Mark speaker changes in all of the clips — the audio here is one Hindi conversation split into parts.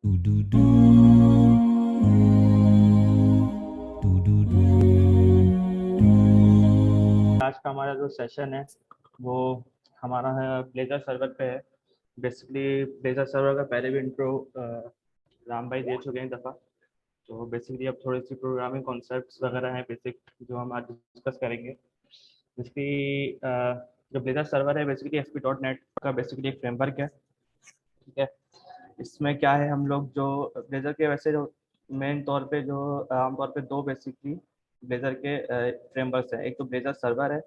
Speaker 1: Do do do do do do.
Speaker 2: आज का हमारा जो सेशन है वो हमारा है ब्लेजर सर्वर पे है। बेसिकली ब्लेजर सर्वर का पहले भी इंट्रो राम भाई दे चुके हैं दफ़ा। तो बेसिकली अब थोड़ी सी प्रोग्रामिंग कॉन्सेप्ट्स वगैरह हैं बेसिक जो हम आज डिस्कस करेंगे। बेसिकली जो ब्लेजर सर्वर है बेसिकली ASP.NET का बेसिकली एक फ्रेमवर्क है। ठीक है, इसमें क्या है हम लोग जो ब्लेजर के वैसे जो मेन तौर पे जो आमतौर पे दो बेसिकली ब्लेजर के फ्रेमवर्क्स हैं। एक तो ब्लेजर सर्वर है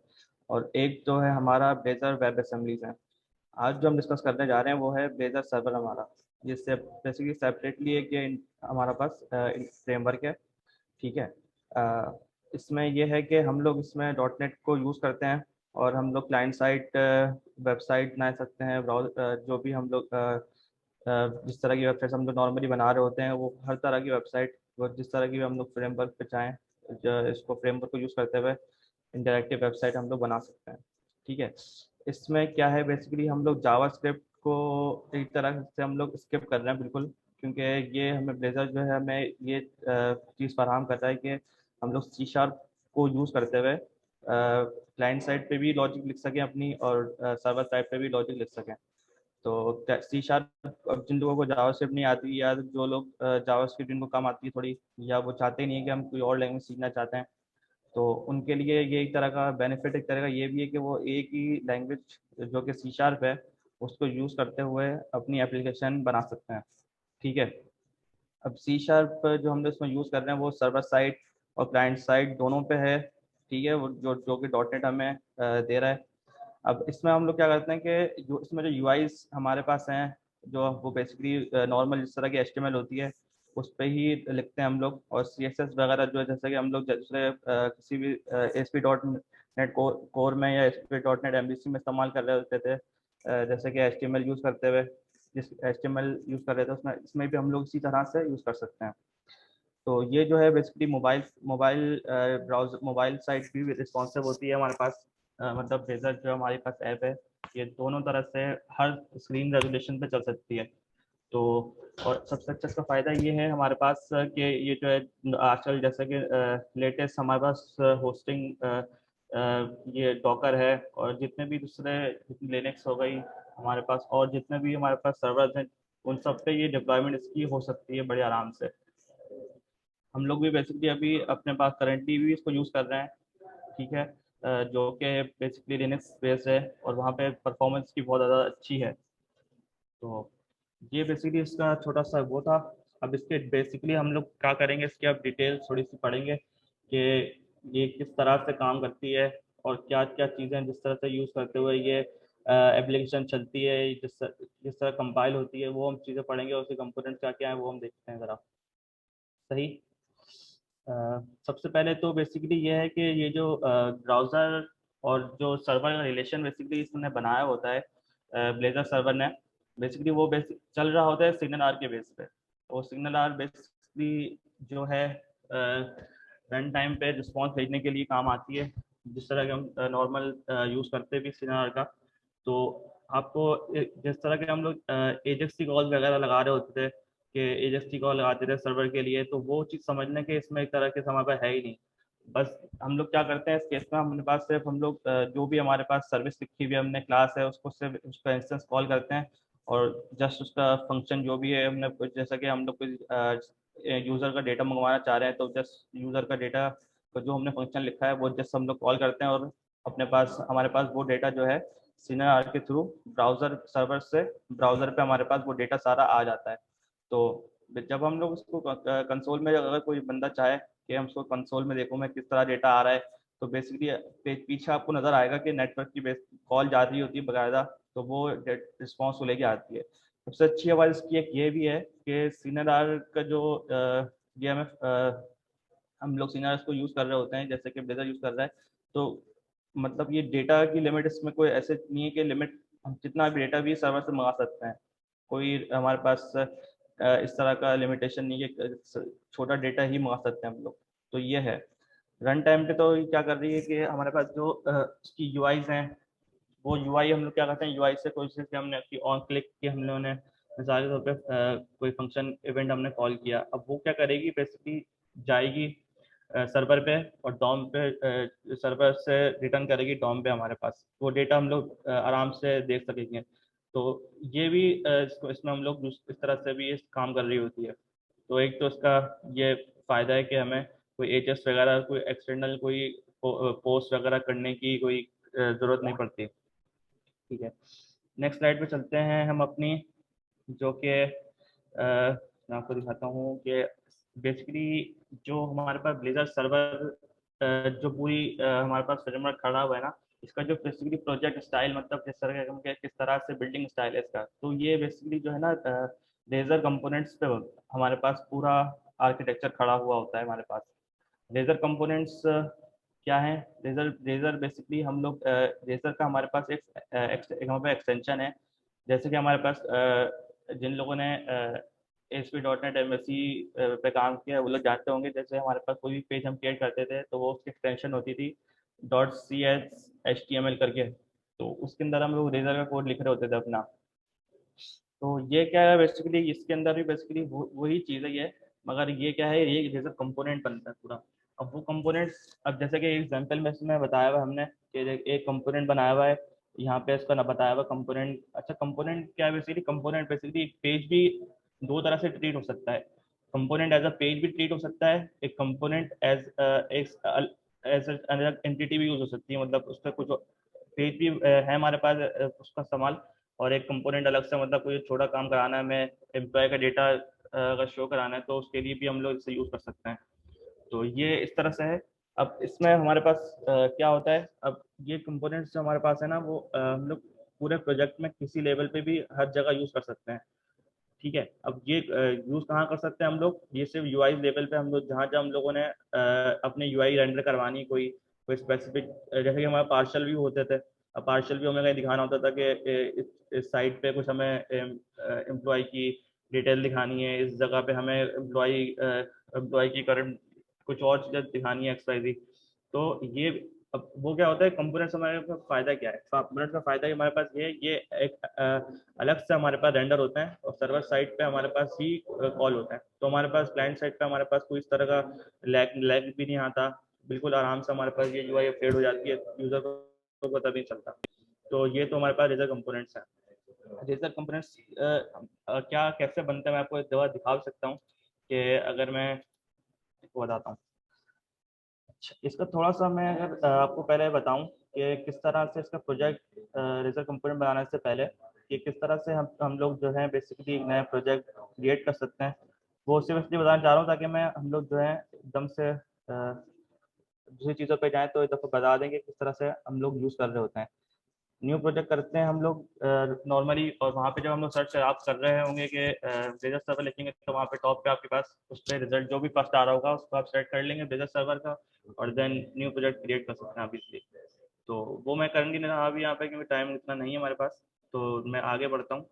Speaker 2: और एक जो है हमारा ब्लेजर वेब असेंबलीज है। आज जो हम डिस्कस करने जा रहे हैं वो है ब्लेजर सर्वर हमारा, जिससे बेसिकली सेपरेटली एक ये हमारा पास फ्रेमवर्क है। ठीक है, इसमें यह है कि हम लोग इसमें डॉट नेट को यूज़ करते हैं और हम लोग क्लाइंट साइड वेबसाइट बना सकते हैं। जो भी हम लोग जिस तरह की वेबसाइट हम लोग नॉर्मली बना रहे होते हैं वो हर तरह की वेबसाइट वो जिस तरह की भी हम लोग फ्रेमवर्क पे चाहें इसको फ्रेमवर्क को यूज़ करते हुए इंटरैक्टिव वेबसाइट हम लोग बना सकते हैं। ठीक है, इसमें क्या है बेसिकली हम लोग जावास्क्रिप्ट को एक तरह से हम लोग स्किप कर रहे हैं बिल्कुल, क्योंकि ये हमें ब्लेजर जो है हमें ये चीज़ फराहम करता है कि हम लोग C# को यूज़ करते हुए क्लाइंट साइड पे भी लॉजिक लिख सकें अपनी और सर्वर साइड पे भी लॉजिक लिख सकें। तो C# अब जिन लोगों को जावास्क्रिप्ट नहीं आती या जो लोग जावास्क्रिप्ट जिनको कम आती है थोड़ी, या वो चाहते नहीं है कि हम कोई और लैंग्वेज सीखना चाहते हैं, तो उनके लिए ये एक तरह का बेनिफिट एक तरह का ये भी है कि वो एक ही लैंग्वेज जो कि C# है उसको यूज़ करते हुए अपनी एप्लीकेशन बना सकते हैं। ठीक है, अब C# जो हम लोग इसमें यूज़ कर रहे हैं वो सर्वर साइड और क्लाइंट साइड दोनों पे है। ठीक है, वो जो कि डॉट नेट हमें दे रहा है। अब इसमें हम लोग क्या करते हैं कि जो इसमें जो यूआईज हमारे पास हैं जो वो बेसिकली नॉर्मल जिस तरह की HTML होती है उस पर ही लिखते हैं हम लोग, और CSS वगैरह जो है जैसे कि हम लोग दूसरे किसी भी ASP.NET कोर में या ASP.NEट MVC में इस्तेमाल कर रहे होते थे, जैसे कि HTML यूज़ करते हुए जिस HTML यूज़ कर रहे थे उसमें इसमें भी हम लोग इसी तरह से यूज़ कर सकते हैं। तो ये जो है basically mobile mobile browser mobile site भी रिस्पॉन्सिव होती है हमारे पास। मतलब ब्रेजर जो हमारे पास ऐप है ये दोनों तरह से हर स्क्रीन रेजोल्यूशन पे चल सकती है। तो और सबसे अच्छा इसका फ़ायदा ये है हमारे पास कि ये जो है आजकल जैसे कि लेटेस्ट हमारे पास होस्टिंग ये डॉकर है और जितने भी दूसरे लिनक्स हो गई हमारे पास और जितने भी हमारे पास सर्वर्स हैं उन सब पे ये डिप्लॉयमेंट इसकी हो सकती है बड़े आराम से। हम लोग भी बेसिकली अभी अपने पास करंटली भी इसको यूज़ कर रहे हैं। ठीक है, जो कि बेसिकली लिनक्स बेस्ड है और वहाँ पे परफॉर्मेंस की बहुत ज़्यादा अच्छी है। तो ये बेसिकली इसका छोटा सा वो था। अब इसके बेसिकली हम लोग क्या करेंगे इसकी अब डिटेल थोड़ी सी पढ़ेंगे कि ये किस तरह से काम करती है और क्या क्या चीज़ें जिस तरह से यूज़ करते हुए ये एप्लीकेशन चलती है, जिस तरह कंपाइल होती है वो हम चीज़ें पढ़ेंगे और उसके कंपोनेंट क्या क्या है वो हम देखते हैं ज़रा। सही। अ, सबसे पहले तो बेसिकली ये है कि ये जो ब्राउज़र और जो सर्वर का रिलेशन बेसिकली इसने बनाया होता है ब्लेजर सर्वर ने, बेसिकली वो बेसिक चल रहा होता है सिग्नल आर के बेस पे। तो सिग्नल आर बेसिकली जो है रन टाइम पे रिस्पॉन्स भेजने के लिए काम आती है, जिस तरह के हम नॉर्मल यूज़ करते भी सिग्नल आर का। तो आपको जिस तरह के हम लोग एजेक्स की कॉल वगैरह लगा रहे होते थे कि एजेक्स की कॉल लगाते थे सर्वर के लिए, तो वो चीज़ समझने के इसमें एक तरह के समय पर है ही नहीं। बस हम लोग क्या करते हैं इस केस में हमारे पास सिर्फ हम लोग जो भी हमारे पास सर्विस लिखी हुई है हमने क्लास है उसको सिर्फ उसका इंस्टेंस कॉल करते हैं और जस्ट उसका फंक्शन जो भी है हमने कुछ जैसा कि हम लोग कुछ यूज़र का डेटा मंगवाना चाह रहे हैं तो जस्ट यूज़र का डेटा को जो हमने फंक्शन लिखा है वो जस्ट हम लोग कॉल करते हैं और अपने पास हमारे पास वो डेटा जो है सिग्नल आर के थ्रू ब्राउज़र सर्वर से ब्राउज़र पे हमारे पास वो डेटा सारा आ जाता है। तो जब हम लोग उसको कंसोल में अगर कोई बंदा चाहे कि हम उसको कंसोल में देखूँ मैं किस तरह डेटा आ रहा है, तो बेसिकली पीछे आपको नज़र आएगा कि नेटवर्क की बेस कॉल जा रही होती है बाकायदा, तो वो रिस्पॉन्स को लेके आती है। सबसे अच्छी आवाज़ इसकी एक ये भी है कि सीनर आर का जो ये हमें हम लोग सीनर को यूज़ कर रहे होते हैं जैसे कि ब्लेजर यूज़ कर रहा है, तो मतलब ये डेटा की लिमिट इसमें कोई ऐसे नहीं है कि लिमिट हम जितना भी डेटा भी सर्वर से मंगा सकते हैं। कोई हमारे पास इस तरह का लिमिटेशन नहीं है कि छोटा डेटा ही मंगा सकते हैं हम लोग। तो ये है रन टाइम पे तो ये क्या कर रही है कि हमारे पास जो उसकी यूआईज हैं वो यूआई हम लोग क्या करते हैं यूआई से कोशिश की हमने ऑन क्लिक की हम लोगों ने मिसाल के तौर पे कोई फंक्शन इवेंट हमने कॉल किया, अब वो क्या करेगी, बेसिकली जाएगी सर्वर पे और डॉम पे, सर्वर से रिटर्न करेगी डॉम पे हमारे पास, वो डेटा हम लोग आराम से देख सकेंगे। तो ये भी इसमें हम लोग इस तरह से भी ये काम कर रही होती है। तो एक तो इसका ये फ़ायदा है कि हमें कोई एचएस वगैरह, कोई एक्सटर्नल कोई पोस्ट वगैरह करने की कोई ज़रूरत नहीं पड़ती। ठीक है, नेक्स्ट स्लाइड पे चलते हैं हम अपनी, जो कि मैं आपको दिखाता हूँ कि बेसिकली जो हमारे पास ब्लेजर सर्वर जो पूरी हमारे पास फ्रेमवर्क खड़ा हुआ है ना, इसका जो बेसिकली प्रोजेक्ट स्टाइल, मतलब किस तरह से बिल्डिंग स्टाइल है इसका, तो ये बेसिकली जो है ना ब्लेजर कंपोनेंट्स पे हमारे पास पूरा आर्किटेक्चर खड़ा हुआ होता है हमारे पास। लेज़र कंपोनेंट्स क्या है? लेज़र लेज़र बेसिकली हम लोग लेज़र का हमारे पास एक हमारे पास एक्सटेंशन है। जैसे कि हमारे पास जिन लोगों ने ASP.NET MSc पे काम किया है वो लोग जानते होंगे, जैसे हमारे पास कोई भी पेज हम क्रिएट करते थे तो वो उसकी एक्सटेंशन होती थी .cs HTML करके, तो उसके अंदर हम लोग लेज़र का कोड लिख रहे होते थे अपना। तो ये क्या है, बेसिकली इसके अंदर भी बेसिकली वही चीज़ है ये, मगर ये क्या है, ये जैसे कंपोनेंट बनता है पूरा। अब वो कंपोनेंट, अब जैसे कि एग्जांपल में इसमें बताया हुआ है हमने कि एक कंपोनेंट बनाया हुआ है, यहाँ पे इसका ना बताया हुआ कंपोनेंट। अच्छा, कंपोनेंट क्या है? बेसिकली कंपोनेंट बेसिकली एक पेज भी दो तरह से ट्रीट हो सकता है। कंपोनेंट एज अ पेज भी ट्रीट हो सकता है, एक component as as another entity भी यूज हो सकती है, मतलब उसका कुछ पेज भी है हमारे पास उसका इस्तेमाल, और एक कंपोनेंट अलग से, मतलब कोई छोटा काम कराना है, हमें एम्प्लॉय का डेटा अगर शो कराना है तो उसके लिए भी हम लोग इसे यूज़ कर सकते हैं। तो ये इस तरह से है। अब इसमें हमारे पास क्या होता है, अब ये कंपोनेंट्स जो हमारे पास है ना, वो हम लोग पूरे प्रोजेक्ट में किसी लेवल पे भी हर जगह यूज़ कर सकते हैं। ठीक है, अब ये यूज़ कहाँ कर सकते हैं हम लोग? ये सिर्फ यूआई लेवल पे हम लोग, जहाँ जहाँ हम लोगों ने अपने यूआई रेंडर करवानी, कोई कोई स्पेसिफिक, जैसे कि हमारे पार्शियल व्यू होते थे। अब पार्शियल व्यू हमें कहीं दिखाना होता था कि इस साइट पे कुछ हमें एम्प्लॉय की डिटेल दिखानी है, इस जगह पे हमें एम्प्लॉय की करंट कुछ और चीज़ें दिखानी है, एक्सवाइजी। तो ये, अब वो क्या होता है, कंपोनेंट्स हमारे पास फ़ायदा क्या है? कंपोनेंट्स का फ़ायदा हमारे पास ये एक अलग से हमारे पास रेंडर होता है और सर्वर साइड पे हमारे पास ही कॉल होता है। तो हमारे पास क्लाइंट साइड पे हमारे पास कोई इस तरह का लैग लैग भी नहीं आता, बिल्कुल आराम से हमारे पास ये यूआई अपडेट हो जाती है, यूज़र को पता भी नहीं चलता। तो ये तो हमारे पास रेजर कंपोनेंट्स हैं। रेजर कंपोनेंट्स क्या कैसे बनते हैं, मैं आपको एक दवा दिखा सकता हूँ कि अगर मैं आपको बताता हूँ। अच्छा, इसका थोड़ा सा मैं अगर आपको पहले बताऊं कि किस तरह से इसका प्रोजेक्ट रेजर कंपोनेंट बनाने से पहले कि किस तरह से हम लोग जो है बेसिकली एक नया प्रोजेक्ट क्रिएट कर सकते हैं, वो सिर्फ इसलिए बताना चाह रहा हूँ ताकि मैं हम लोग जो है एकदम से दूसरी चीज़ों पे जाएं तो एक दफ़ा बता देंगे किस तरह से हम लोग यूज़ कर रहे होते हैं। न्यू प्रोजेक्ट करते हैं हम लोग नॉर्मली, और वहाँ पे जब हम लोग सर्च आप कर रहे होंगे कि ब्लेजर सर्वर लिखेंगे तो वहाँ पे टॉप पे आपके पास उस पर रिजल्ट जो भी फर्स्ट आ रहा होगा उसको आप सेलेक्ट कर लेंगे ब्लेजर सर्वर का, और देन न्यू प्रोजेक्ट क्रिएट कर सकते हैं आप इसलिए। तो वो मैं करने नहीं रहा अभी यहाँ पे क्योंकि टाइम इतना नहीं है हमारे पास, तो मैं आगे बढ़ता हूँ।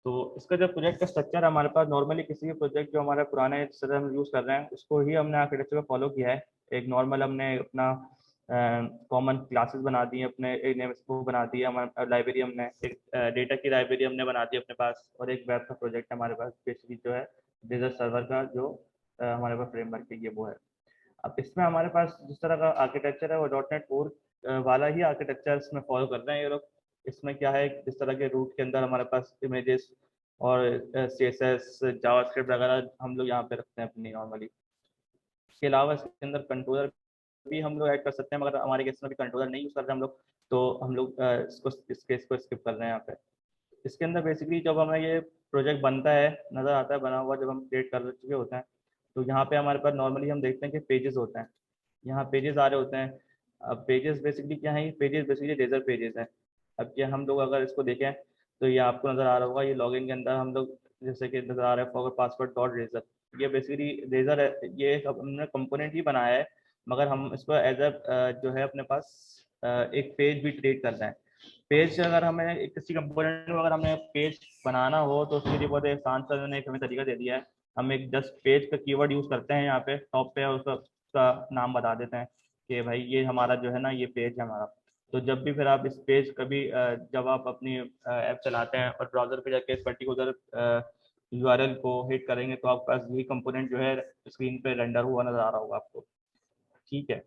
Speaker 2: तो इसका जो प्रोजेक्ट का स्ट्रक्चर है हमारे पास, नॉर्मली किसी भी प्रोजेक्ट जो हमारा पुराने जिस तरह हम यूज़ कर रहे हैं उसको ही हमने आर्किटेक्चर को फॉलो किया है। एक नॉर्मल हमने अपना कॉमन क्लासेस बना दी, अपने एक नेम स्कोप बना दिया, हमारे लाइब्रेरी हमने एक डेटा की लाइब्रेरी हमने बना दी अपने पास, और एक वेब का प्रोजेक्ट हमारे पास बेसिकली जो है ब्लेजर सर्वर का जो हमारे पास फ्रेमवर्क है ये वो है। अब इसमें हमारे पास जिस तरह का आर्किटेक्चर है वो .NET कोर वाला ही आर्किटेक्चर इसमें फॉलो कर रहे हैं ये लोग। इसमें क्या है, जिस तरह के रूट के अंदर हमारे पास इमेजेस और CSS जावास्क्रिप्ट वगैरह हम लोग यहाँ पे रखते हैं अपनी नॉर्मली। इसके अलावा इसके अंदर कंट्रोलर भी हम लोग ऐड कर सकते हैं, मगर हमारे केस में भी कंट्रोलर नहीं यूज़ कर रहे हम लोग, तो हम लोग इस केस को स्किप कर रहे हैं यहाँ पे। इसके अंदर बेसिकली जब हमें ये प्रोजेक्ट बनता है, नज़र आता है बना हुआ, जब हम क्रिएट कर चुके होते हैं, तो यहाँ पे हमारे पास नॉर्मली हम देखते हैं कि पेजेस होते हैं, यहाँ पेजेस आ रहे होते हैं। अब पेजेस बेसिकली क्या है, पेजेस बेसिकली रेजर पेजेस हैं। अब क्या हम लोग अगर इसको देखें तो ये आपको नज़र आ रहा होगा, ये लॉगिन के अंदर हम लोग जैसे कि नज़र आ रहा है फॉरवर्ड पासवर्ड डॉट रेजर, ये बेसिकली रेजर है, ये हमने कंपोनेंट ही बनाया है, मगर हम इसको एज जो है अपने पास एक पेज भी ट्रीट कर रहे हैं। पेज अगर हमें किसी कंपोनेंट में अगर हमें पेज बनाना हो तो उसके लिए बहुत आसान सा उन्होंने एक हमें तरीका दे दिया है। हम एक जस्ट पेज का कीवर्ड यूज़ करते हैं यहाँ पे टॉप पे, और उसका नाम बता देते हैं कि भाई ये हमारा जो है ना ये पेज है हमारा। तो जब भी फिर आप इस पेज कभी जब आप अपनी ऐप चलाते हैं और ब्राउजर पे जाके इस पर्टिकुलर यूआरएल को हिट करेंगे तो आपके पास यही कंपोनेंट जो है स्क्रीन पे रेंडर हुआ नजर आ रहा होगा आपको। ठीक है,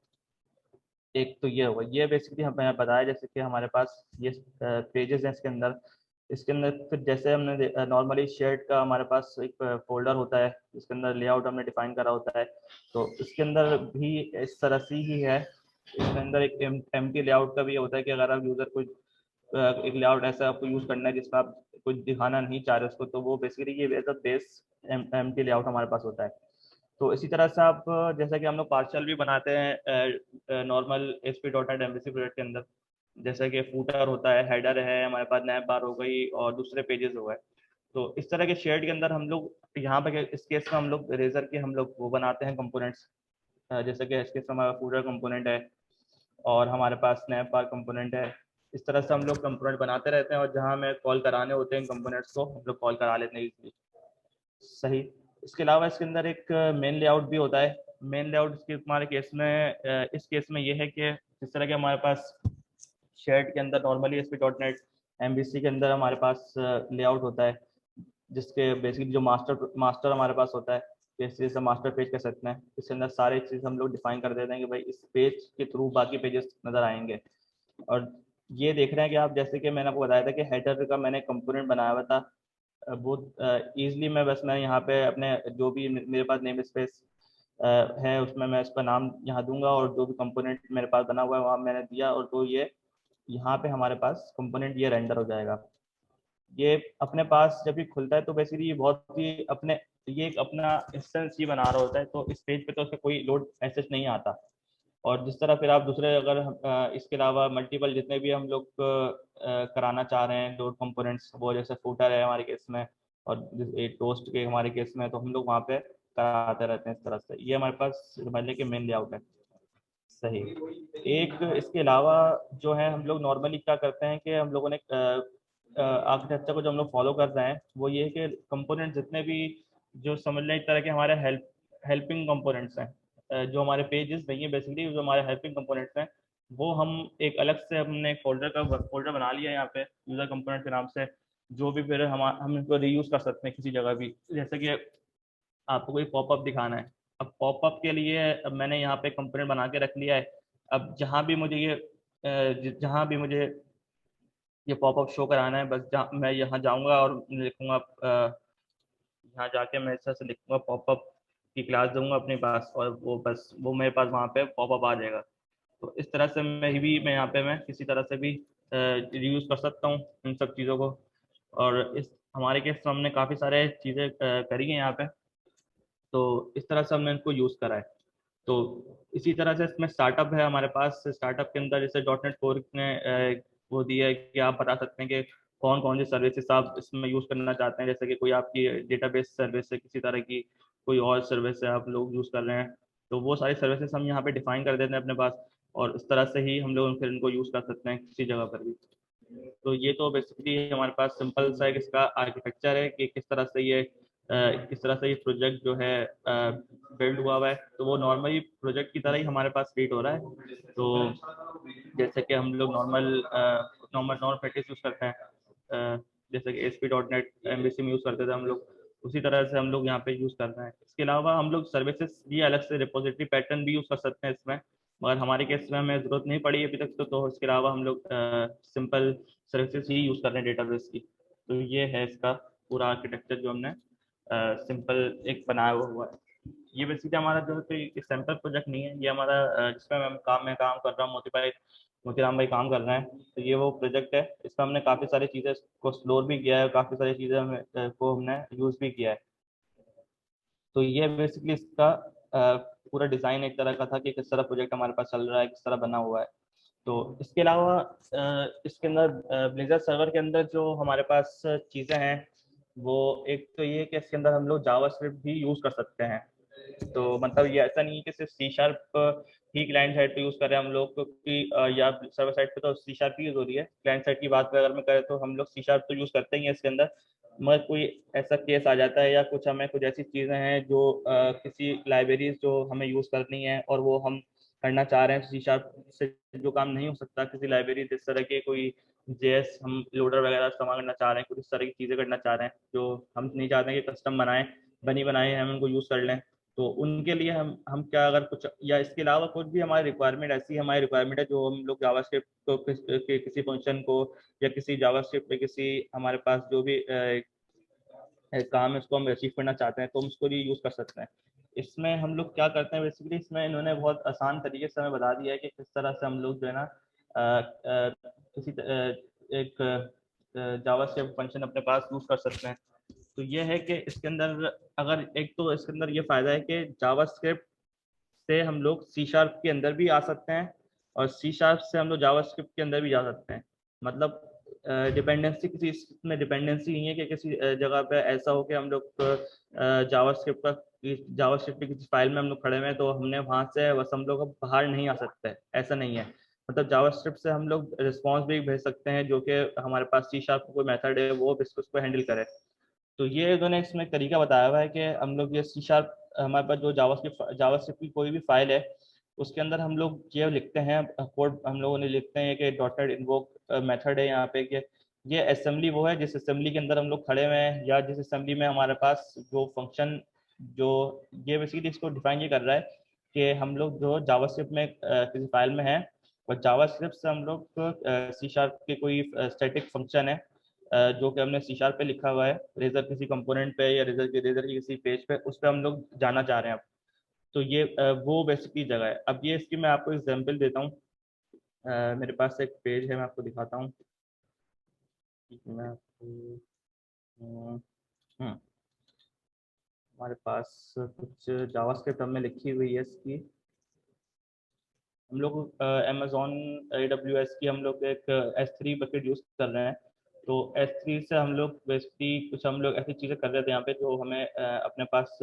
Speaker 2: एक तो ये होगा, ये बेसिकली हमें बताया जैसे कि हमारे पास ये पेजेस हैं इसके अंदर फिर जैसे हमने नॉर्मली शेयर्ड का हमारे पास एक फोल्डर होता है जिसके अंदर लेआउट हमने डिफाइन करा होता है, तो इसके अंदर भी इस तरह से ही है। इसके अंदर एक एम्प्टी लेआउट का भी होता है कि अगर आप यूजर कोई एक लेआउट ऐसा आपको यूज करना है जिसमें आप कुछ दिखाना नहीं चाह रहे उसको, तो वो बेसिकली ये as a base empty layout हमारे पास होता है। तो इसी तरह से आप जैसा कि हम लोग पार्शल भी बनाते हैं normal SP dot net MVC project के अंदर, जैसे कि फूटर होता है, हेडर है, हमारे पास नैप बार हो गई और दूसरे पेजेस हो गए। तो इस तरह के शेड के अंदर हम लोग यहाँ पे इस केस में हम लोग रेजर के हम लोग वो बनाते हैं कंपोनेंट्स, जैसे कि इस केस में हमारा फूटर कंपोनेंट है और हमारे पास स्नैप बार कंपोनेंट है। इस तरह से हम लोग कंपोनेंट बनाते रहते हैं और जहाँ हमें कॉल कराने होते हैं कंपोनेंट्स को हम लोग कॉल करा लेते हैं इजीली। सही। इसके अलावा इसके अंदर एक मेन लेआउट भी होता है। मेन लेआउट इसके हमारे केस में इस केस में ये है कि जिस तरह के हमारे पास शेड के अंदर normally S P dot net MBC के अंदर हमारे पास लेआउट होता है जिसके बेसिकली जो मास्टर मास्टर हमारे पास होता है, जैसे से मास्टर पेज कह सकते हैं, इसके अंदर सारे चीज़ हम लोग डिफाइन कर देते हैं कि भाई इस पेज के थ्रू बाकी पेजेस नजर आएंगे। और ये देख रहे हैं कि आप जैसे कि मैंने आपको बताया था कि हेडर का मैंने कंपोनेंट बनाया हुआ था बहुत ईजिली, मैं बस मैं यहाँ पे अपने जो भी मेरे पास नेम स्पेस है उसमें मैं इसका नाम यहाँ दूंगा और जो भी कंपोनेंट मेरे पास बना हुआ है वहाँ मैंने दिया, और तो ये यहाँ पे हमारे पास कंपोनेंट ये रेंडर हो जाएगा। ये अपने पास जब भी खुलता है तो बेसिकली ये बहुत ही अपने ये एक अपना इंस्टेंस ही बना रहा होता है, तो इस पेज पे तो उसका कोई लोड ऐसे नहीं आता। और जिस तरह फिर आप दूसरे अगर इसके अलावा मल्टीपल जितने भी हम लोग कराना चाह रहे हैं लोड कंपोनेंट्स, वो जैसे फूटर है हमारे केस में और टोस्ट के हमारे केस में, तो हम लोग वहाँ पे कराते रहते हैं इस तरह से। ये हमारे पास मल्ले के मेन लेआउट है। सही। एक इसके अलावा जो है हम लोग नॉर्मली क्या करते हैं कि हम लोगों ने आर्किटेक्चर को जो हम लोग फॉलो कर रहे हैं वो ये है कि कंपोनेंट जितने भी जो समझ लें एक तरह के हमारे हेल्पिंग कंपोनेंट्स हैं, जो हमारे पेजेस नहीं है बेसिकली, जो हमारे हेल्पिंग कंपोनेंट्स हैं वो हम एक अलग से हमने एक फोल्डर बना लिया है यहाँ पे यूजर कंपोनेंट के नाम से, जो भी फिर हम इनको रीयूज कर सकते हैं किसी जगह भी। जैसे कि आपको कोई पॉपअप दिखाना है, अब पॉपअप के लिए अब मैंने यहाँ पे कंपोनेंट बना के रख लिया है। अब जहाँ भी मुझे ये जहाँ भी मुझे ये पॉपअप शो कराना है, बस मैं यहाँ जाऊँगा और लिखूँगा यहाँ जाके मैं इस तरह से लिखूँगा पॉपअप की क्लास दूंगा अपने पास और वो बस वो मेरे पास वहाँ पे पॉपअप आ जाएगा। तो इस तरह से मैं यहाँ पे मैं किसी तरह से भी यूज़ कर सकता हूँ इन सब चीज़ों को। और इस हमारे केस में हमने काफ़ी सारे चीज़ें करी हैं यहाँ पे, तो इस तरह से हमने इनको यूज़ करा है। तो इसी तरह से इसमें स्टार्टअप है हमारे पास। स्टार्टअप के अंदर जैसे डॉट नेट कोर ने वो दिया है कि आप बता सकते हैं कि कौन कौन सी सर्विसेज आप इसमें यूज़ करना चाहते हैं, जैसे कि कोई आपकी डेटाबेस सर्विस है, किसी तरह की कोई और सर्विस है आप लोग यूज़ कर रहे हैं, तो वो सारी सर्विसेज हम यहाँ पे डिफाइन कर देते हैं अपने पास, और इस तरह से ही हम लोग फिर इनको यूज़ कर सकते हैं किसी जगह पर भी। तो ये तो बेसिकली हमारे पास सिंपल सा एक इसका आर्किटेक्चर है कि किस तरह से ये प्रोजेक्ट जो है बिल्ड हुआ है। तो वो नॉर्मली प्रोजेक्ट की तरह ही हमारे पास क्रिएट हो रहा है। तो जैसे कि हम लोग नॉर्मल प्रैक्टिस यूज़ करते हैं, जैसे कि S P dot net MBC में यूज़ करते थे हम लोग, उसी तरह से हम लोग यहाँ पे यूज़ कर रहे हैं। इसके अलावा हम लोग सर्विसेज भी अलग से रिपोजिटरी पैटर्न भी यूज़ कर सकते हैं इसमें, मगर हमारे केस में हमें ज़रूरत नहीं पड़ी अभी तक। तो इसके अलावा हम लोग सिंपल सर्विसेज ही यूज़ कर रहे हैं डेटाबेस की। तो ये है इसका पूरा आर्किटेक्चर जो हमने सिंपल एक बनाया हुआ है। ये बेसिकली हमारा जो है कोई सैम्पल प्रोजेक्ट नहीं है, ये हमारा जिसमें मैं काम कर रहा हूँ, मोतीराम भाई काम कर रहे हैं, तो ये वो प्रोजेक्ट है। इसमें हमने काफ़ी सारी चीज़ें को एक्सप्लोर भी किया है, काफ़ी सारी चीज़ें को हमने यूज़ भी किया है। तो ये बेसिकली इसका पूरा डिज़ाइन एक तरह का था कि किस तरह प्रोजेक्ट हमारे पास चल रहा है, किस तरह बना हुआ है। तो इसके अलावा इसके अंदर ब्लेजर सर्वर के अंदर जो हमारे पास चीज़ें हैं वो एक तो ये कि इसके अंदर हम लोग जावास्क्रिप्ट भी यूज़ कर सकते हैं। तो मतलब ये ऐसा नहीं है कि सिर्फ सी शार्प ही क्लाइंट साइड पे यूज़ कर रहे हैं हम लोग, क्योंकि या सर्वर साइड पे तो सी शार्प ही यूज़ हो रही है। क्लाइंट साइड की बात अगर मैं करें तो हम लोग सी शार्प तो यूज़ करते ही हैं इसके अंदर, मगर कोई ऐसा केस आ जाता है या कुछ ऐसी चीज़ें हैं जो किसी लाइब्रेरीज जो हमें यूज़ करनी है और वो हम करना चाह रहे हैं सी शार्प से जो काम नहीं हो सकता, किसी लाइब्रेरी जिस तरह के कोई जेएस हम लोडर वगैरह इस्तेमाल करना चाह रहे हैं, कुछ इस तरह की चीज़ें करना चाह रहे हैं जो हम नहीं चाहते हैं कि कस्टम बनाएं, बनी बनाए हम उनको यूज़ कर लें, तो उनके लिए हम क्या अगर कुछ या इसके अलावा कुछ भी हमारी रिक्वायरमेंट ऐसी हमारी रिक्वायरमेंट है जो हम लोग जावास्क्रिप्ट को किसी फंक्शन को या किसी जावास्क्रिप्ट पे किसी हमारे पास जो भी काम है उसको हम अचीव करना चाहते हैं तो हम उसको भी यूज़ कर सकते हैं। इसमें हम लोग क्या करते हैं बेसिकली, इसमें इन्होंने बहुत आसान तरीके से हमें बता दिया है कि किस तरह से हम लोग जो है ना किसी एक जावास्क्रिप्ट फंक्शन अपने पास यूज़ कर सकते हैं। तो ये है कि इसके अंदर अगर एक तो इसके अंदर ये फ़ायदा है कि जावास्क्रिप्ट से हम लोग सी शार्प के अंदर भी आ सकते हैं और सी शार्प से हम लोग जावास्क्रिप्ट के अंदर भी जा सकते हैं। मतलब डिपेंडेंसी किसी इसमें डिपेंडेंसी नहीं है कि किसी जगह पे ऐसा हो कि हम लोग जावास्क्रिप्ट की किसी फाइल में हम लोग खड़े हुए हैं तो हमने वहां से बस हम लोग अब बाहर नहीं आ सकते, ऐसा नहीं है। मतलब जावास्क्रिप्ट से हम लोग रिस्पॉन्स भी भेज सकते हैं जो कि हमारे पास सी शार्प कोई मेथड है वो उसको हैंडल करे। तो ये इन्होंने इसमें तरीका बताया हुआ है कि हम लोग ये सी शार्प हमारे पास जो जावास्क्रिप्ट की कोई भी फाइल है उसके अंदर हम लोग ये लिखते हैं कोड, हम लोगों ने लिखते हैं कि डॉटेड इन्वोक मेथड है यहाँ पे कि ये असेंबली वो है जिस असेंबली के अंदर हम लोग खड़े हुए हैं या जिस असेंबली में हमारे पास जो फंक्शन जो ये बेसिकली इसको डिफाइन ये कर रहा है कि हम लोग जो जावास्क्रिप्ट में किसी फाइल में है और जावास्क्रिप्ट से हम लोग सी शार्प के कोई स्टैटिक फंक्शन है जो कि हमने सी शार्प पे लिखा हुआ है रेजर किसी कंपोनेंट पे या रेजर की किसी पेज पे उस पर हम लोग जाना चाह रहे हैं। तो ये वो बेसिकली जगह है। अब ये इसकी मैं आपको एग्जांपल देता हूँ। मेरे पास एक पेज है मैं आपको दिखाता हूँ। मैं आपको हमारे पास कुछ जावास्क्रिप्ट हमने लिखी हुई है इसकी। हम लोग अमेजोन AWS की हम लोग एक S3 बकेट यूज़ कर रहे हैं। तो S3 से हम लोग बेसिकली कुछ हम लोग ऐसी चीज़ें कर रहे थे यहाँ पे जो हमें अपने पास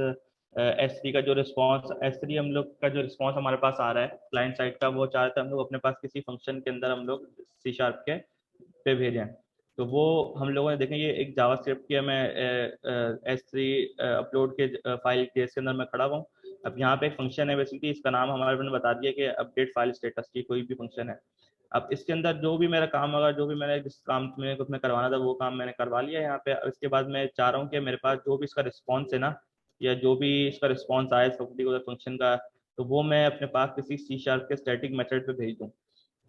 Speaker 2: S3 का जो रिस्पॉन्स S3 हम लोग का जो रिस्पॉन्स हमारे पास आ रहा है क्लाइंट साइड का वो चाहते हैं हम लोग अपने पास किसी फंक्शन के अंदर हम लोग सी शार्प के पे भेजें। तो वो हम लोगों ने देखें ये एक जावास्क्रिप्ट की हमें S3 अपलोड के फाइल केस के अंदर मैं खड़ा हूँ। अब यहाँ पे एक फंक्शन है बेसिकली इसका नाम हमारे ने बता दिया कि अपडेट फाइल स्टेटस की कोई भी फंक्शन है। अब इसके अंदर जो भी मेरा काम होगा जो भी मैंने जिस काम में उसमें करवाना था वो काम मैंने करवा लिया यहाँ पे। इसके बाद मैं चाह रहा हूँ कि मेरे पास जो भी इसका रिस्पॉन्स है ना या जो भी इसका रिस्पॉन्स आए पर्टिकुलर फंक्शन का तो वो मैं अपने पास किसी सी शार्प के स्टैटिक मेथड पे भेज दूँ।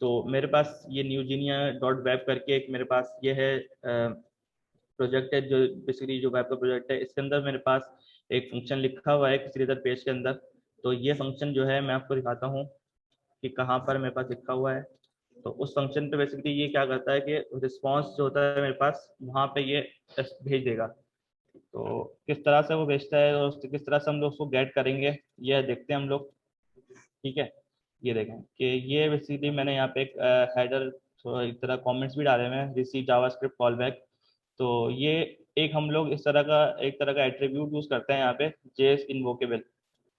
Speaker 2: तो मेरे पास ये न्यूजीनिया डॉट वेब करके एक मेरे पास ये है प्रोजेक्ट है जो बेसिकली जो वेब का प्रोजेक्ट है इसके अंदर मेरे पास एक फंक्शन लिखा हुआ है किसी रेजर पेज के अंदर। तो ये फंक्शन जो है मैं आपको दिखाता हूँ कि कहाँ पर मेरे पास लिखा हुआ है। तो उस फंक्शन पे बेसिकली ये क्या करता है कि रिस्पॉन्स जो होता है मेरे पास वहाँ पे ये भेज देगा। तो किस तरह से वो भेजता है और किस तरह से हम लोग उसको गेट करेंगे ये देखते हैं हम लोग। ठीक है, ये देखें कि ये बेसिकली मैंने यहाँ पे एक हेडर एक तरह कमेंट्स भी डाले हुए हैं रिसीव जावास्क्रिप्ट कॉल बैक। तो ये एक हम लोग इस तरह का एट्रीब्यूट यूज करते हैं यहाँ पे जेएस इन्वोकेबल।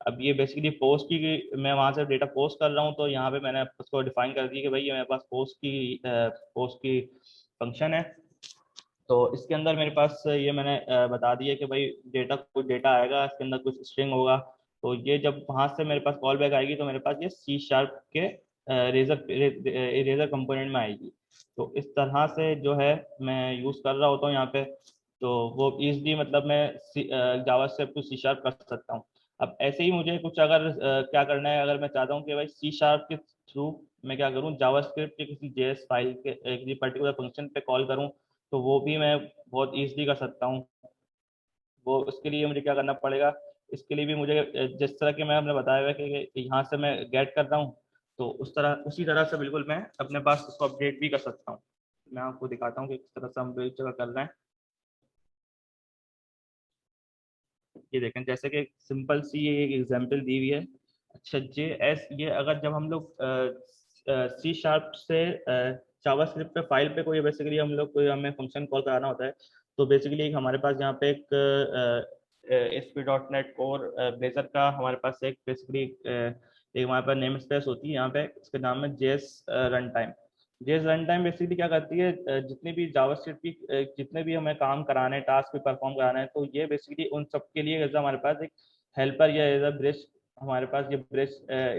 Speaker 2: अब ये बेसिकली पोस्ट की मैं वहाँ से डेटा पोस्ट कर रहा हूँ तो यहाँ पे मैंने उसको डिफाइन कर दिया कि भाई ये मेरे पास पोस्ट की फंक्शन है। तो इसके अंदर मेरे पास ये मैंने बता दिया कि भाई कुछ डेटा आएगा इसके अंदर कुछ स्ट्रिंग होगा। तो ये जब वहां से मेरे पास कॉल बैक आएगी तो मेरे पास ये सी शार्प के रेजर कंपोनेंट में आएगी। तो इस तरह से जो है मैं यूज कर रहा होता हूँ यहाँ पे। तो वो इजली मतलब मैं जावा से टू सी शार्प कर सकता हूँ। अब ऐसे ही मुझे कुछ अगर क्या करना है अगर मैं चाहता हूँ कि भाई सी शार्प के थ्रू मैं क्या करूँ जावास्क्रिप्ट के किसी जेएस फाइल के किसी पर्टिकुलर फंक्शन पे कॉल करूँ तो वो भी मैं बहुत ईजिली कर सकता हूँ। वो उसके लिए मुझे क्या करना पड़ेगा, इसके लिए भी मुझे जिस तरह के मैं हमने बताया हुआ है कि यहाँ से मैं गेट कर रहा हूँ तो उसी तरह से बिल्कुल मैं अपने पास उसको अपडेट भी कर सकता हूँ। मैं आपको दिखाता हूँ कि किस तरह से हम एक जगह कर रहे हैं। ये देखें जैसे कि सिंपल सी एक एग्जांपल दी हुई है। अच्छा ये अगर जब हम लोग सी शार्प से जावास्क्रिप्ट पे फाइल पे कोई बेसिकली हम लोग कोई हमें फंक्शन कॉल कराना होता है तो बेसिकली एक हमारे पास यहाँ पे एक ASP.NET कोर ब्लेजर का हमारे पास एक बेसिकली एक हमारे पास नेम स्पेस होती है यहाँ पे इसके नाम है JS run time. JS run time basically क्या करती है जितने भी जावास्क्रिप्ट की जितने भी हमें काम कराने टास्क भी परफॉर्म कराना है तो ये बेसिकली उन सब के लिए एज हमारे पास एक हेल्पर या एज अ ब्रिज हमारे पास ये ब्रिज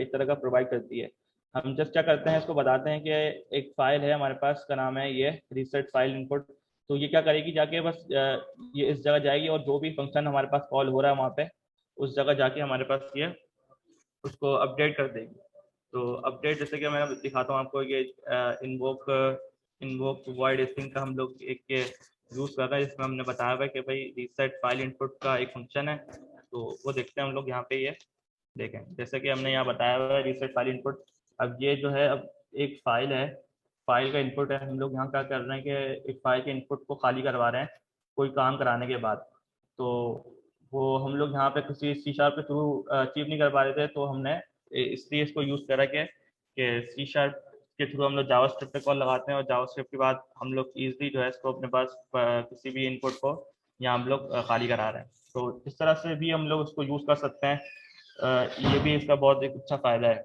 Speaker 2: इस तरह का प्रोवाइड करती है। हम जस्ट क्या करते हैं, इसको बताते हैं कि एक फाइल है हमारे पास, का नाम है ये रीसेट फाइल इनपुट। तो ये क्या करेगी, जाके बस ये इस जगह जाएगी और जो भी फंक्शन हमारे पास कॉल हो रहा है वहाँ पे उस जगह जाके हमारे पास ये उसको अपडेट कर देगी। तो अपडेट जैसे कि मैं दिखाता हूँ आपको, ये इन्वोक इन्वोक वॉइड स्ट्रिंग का हम लोग एक यूज़ कर रहे हैं, जिसमें हमने बताया हुआ है कि भाई रीसेट फाइल इनपुट का एक फंक्शन है। तो वो देखते हैं हम लोग यहाँ पे, ये देखें जैसे कि हमने यहाँ बताया हुआ है रीसेट फाइल इनपुट। अब ये जो है, अब एक फाइल है, फाइल का इनपुट है, हम लोग यहाँ क्या कर रहे हैं कि एक फाइल के इनपुट को खाली करवा रहे हैं कोई काम कराने के बाद। तो वो हम लोग यहाँ पे किसी सी शार्प के थ्रू अचीव नहीं कर पा रहे थे, तो हमने इसलिए इसको यूज़ करा कि सी शार्प के थ्रू हम लोग जावास्क्रिप्ट पे कॉल लगाते हैं और जावास्क्रिप्ट के बाद हम लोग ईजिली जो है इसको अपने पास किसी भी इनपुट को यहाँ हम लोग खाली करा रहे हैं। तो इस तरह से भी हम लोग उसको यूज़ कर सकते हैं। ये भी इसका बहुत एक अच्छा फ़ायदा है।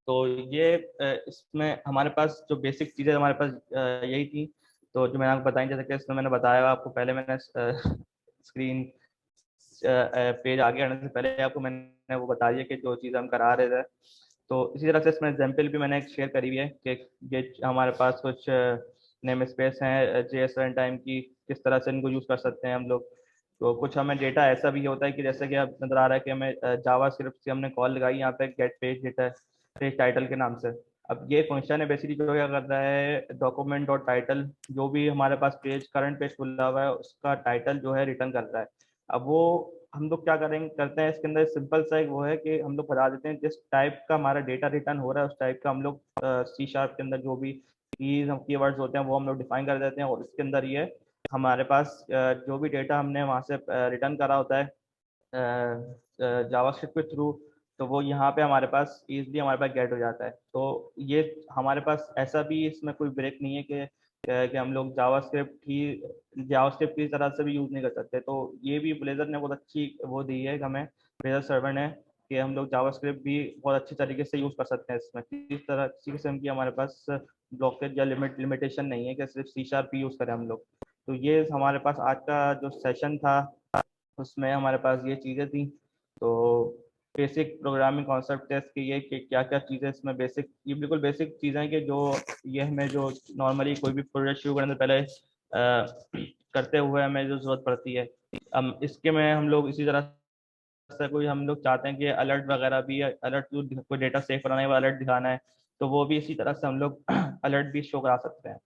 Speaker 2: तो ये इसमें हमारे पास जो बेसिक चीज़ें हमारे पास यही थी। तो जो मैंने आपको बताई, जैसे कि इसमें मैंने बताया आपको, पहले मैंने स्क्रीन पेज आगे आने से पहले आपको मैंने वो बता दिया कि जो चीज़ हम करा रहे थे। तो इसी तरह से इसमें एग्जाम्पल भी मैंने एक शेयर करी हुई है कि ये हमारे पास कुछ नेम स्पेस हैं JS रन टाइम की, किस तरह से इनको यूज़ कर सकते हैं हम लोग। तो कुछ हमें डेटा ऐसा भी होता है कि जैसे कि अब नजर आ रहा है कि हमें जावा स्क्रिप्ट से हमने कॉल लगाई यहाँ पे get page data, page title के नाम से। अब ये फंक्शन है बेसिकली जो क्या करता है, डॉक्यूमेंट डॉट टाइटल, जो भी हमारे पास पेज करंट पेज खुला हुआ है उसका टाइटल जो है रिटर्न करता है। अब वो हम लोग क्या करेंगे, करते हैं इसके अंदर सिंपल सा एक वो है कि हम लोग बता देते हैं जिस टाइप का हमारा डेटा रिटर्न हो रहा है उस टाइप का हम लोग सी शार्प के अंदर जो भी कीवर्ड्स होते हैं वो हम लोग डिफाइन कर देते हैं, और इसके अंदर ये हमारे पास जो भी डेटा हमने वहाँ से रिटर्न करा होता है जावास्क्रिप्ट के थ्रू, तो वो यहाँ पे हमारे पास इजीली हमारे पास गेट हो जाता है। तो ये हमारे पास ऐसा भी इसमें कोई ब्रेक नहीं है कि हम लोग जावास्क्रिप्ट की तरह से भी यूज़ नहीं कर सकते। तो ये भी ब्लेजर ने बहुत अच्छी वो दी है हमें, ब्लेजर सर्वर ने, कि हम लोग जावास्क्रिप्ट भी बहुत अच्छी तरीके से यूज़ कर सकते हैं इसमें। किसी किस्म की हमारे पास ब्लॉकेज या लिमिटेशन नहीं है कि सिर्फ सी शार्प ही यूज़ करें हम लोग। तो ये हमारे पास आज का जो सेशन था उसमें हमारे पास ये चीज़ें थी। तो बेसिक प्रोग्रामिंग कॉन्सेप्ट है इसके ये कि क्या क्या चीज़ें इसमें बेसिक, ये बिल्कुल बेसिक चीज़ें हैं कि जो ये हमें जो नॉर्मली कोई भी प्रोजेक्ट शुरू करने से पहले करते हुए हमें जो ज़रूरत पड़ती है। इसके में हम लोग इसी तरह से कोई हम लोग चाहते हैं कि अलर्ट वगैरह भी, अलर्ट कोई डेटा सेव कराना है, अलर्ट दिखाना है, तो वो भी इसी तरह से हम लोग अलर्ट भी शो करा सकते हैं।